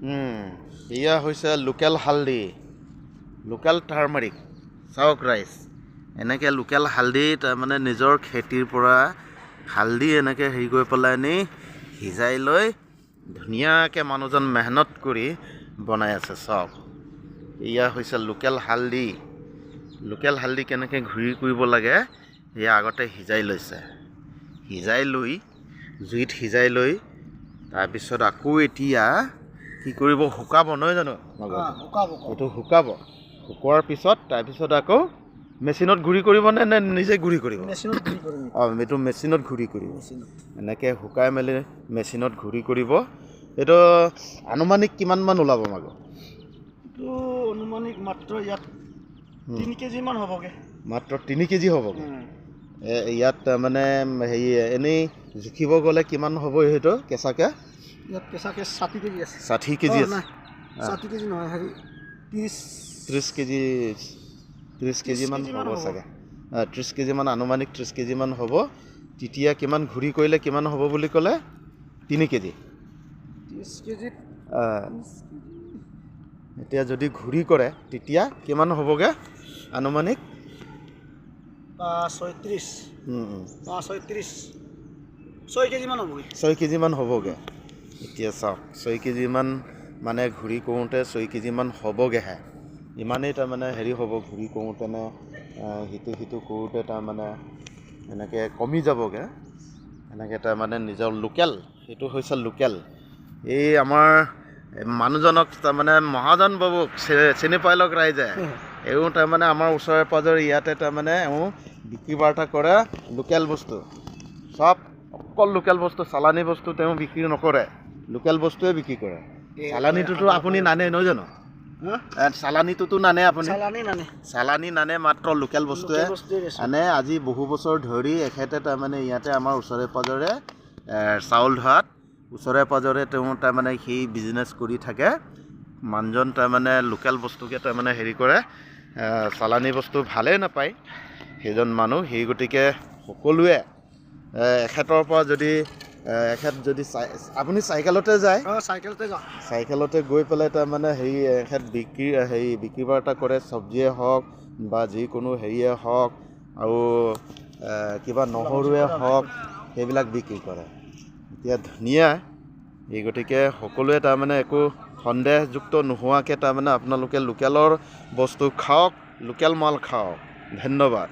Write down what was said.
এয়া হৈছে লোকেল হালধি, লোকেল টাৰ্মাৰিক। চাওক ৰাইজ, এনেকৈ লোকেল হালধি তাৰমানে নিজৰ খেতিৰ পৰা হালধি এনেকৈ হেৰি কৰি পেলাই নি সিজাই লৈ ধুনীয়াকৈ মানুহজন মেহনত কৰি বনাই আছে। চাওক, এয়া হৈছে লোকেল হালধি। লোকেল হালধি কেনেকৈ ঘূৰি কৰিব লাগে এয়া আগতে সিজাই লৈছে। সিজাই লৈ জুইত সিজাই লৈ তাৰপিছত আকৌ এতিয়া কি কৰিব, শুকাব নহয় জানো? এইটো শুকাব। শুকোৱাৰ পিছত তাৰপিছত আকৌ মেচিনত ঘূৰি কৰিব নে নিজে ঘূৰি কৰিব? এইটো মেচিনত ঘূৰি কৰিব। এনেকৈ শুকাই মেলি মেচিনত ঘূৰি কৰিব। এইটো আনুমানিক কিমানমান ওলাব মাগ? এইটো অনুমানিক মাত্ৰ ইয়াত 3 কেজিমান হ'বগৈ। মাত্ৰ 3 কেজি হ'বগৈ। ইয়াত মানে হেৰি এনেই জুখিব গ'লে কিমান হ'ব সেইটো কেঁচাকৈ? ইয়াত কেঁচাকৈ 60 কেজি আছে। 60 কেজি আছে? 60 কেজি নহয়, হেৰি 30 কেজি, 30 কেজিমান হ'ব চাগে। 30 কেজিমান, আনুমানিক 30 কেজিমান হ'ব। তেতিয়া কিমান ঘূৰি কৰিলে কিমান হ'ব বুলি ক'লে? 3 কেজি। 30 কেজিত এতিয়া যদি ঘূৰি কৰে তেতিয়া কিমান হ'বগৈ আনুমানিক? 6 কেজিমান হ'বগৈ। 6 কেজিমান হ'বগৈ। এতিয়া চাওক, 6 কেজিমান মানে ঘূৰি কৰোঁতে 6 কেজিমান হ'বগৈহে। ইমানেই তাৰমানে হেৰি হ'ব, ঘূৰি কৰোঁতেনে সিটো কৰোঁতে তাৰমানে এনেকৈ কমি যাবগৈ। এনেকৈ তাৰমানে নিজৰ লোকেল, সেইটো হৈছে লোকেল। এই আমাৰ মানুহজনক তাৰমানে মহাজন বাবুক চিনি পাই লওক ৰাইজে। এওঁ তাৰমানে আমাৰ ওচৰে পাঁজৰে ইয়াতে তাৰমানে এওঁ বিক্ৰী বাৰ্তা কৰে লোকেল বস্তু। চব অকল লোকেল বস্তু, চালানী বস্তু তেওঁ বিক্ৰী নকৰে, লোকেল বস্তুৱে বিক্ৰী কৰে। চালানীটোতো আপুনি নানে নহয় জানো? চালানীটোতো নানে আপুনি? চালানী নানে, মাত্ৰ লোকেল বস্তুৱে আনে। আজি বহু বছৰ ধৰি এখেতে তাৰমানে ইয়াতে আমাৰ ওচৰে পাঁজৰে চাউল ধোৱাত ওচৰে পাঁজৰে তেওঁ তাৰমানে সেই বিজনেছ কৰি থাকে। মানুহজন তাৰমানে লোকেল বস্তুকে তাৰমানে হেৰি কৰে, চালানী বস্তু ভালেই নাপায় সেইজন মানুহ। সেই গতিকে সকলোৱে এখেতৰ পৰা যদি এখেত যদি আপুনি চাইকেলতে যায়? চাইকেলতে গৈ পেলাই তাৰমানে হেৰি এখেত বিক্ৰী বাৰ্তা কৰে, চব্জিয়ে হওক বা যিকোনো হেৰিয়ে হওক আৰু কিবা নহৰুৱে হওক সেইবিলাক বিক্ৰী কৰে। এতিয়া ধুনীয়া। এই গতিকে সকলোৱে তাৰমানে একো সন্দেহযুক্ত নোহোৱাকৈ তাৰমানে আপোনালোকে লোকেলৰ বস্তু খাওক, লোকেল মাল খাওক। ধন্যবাদ।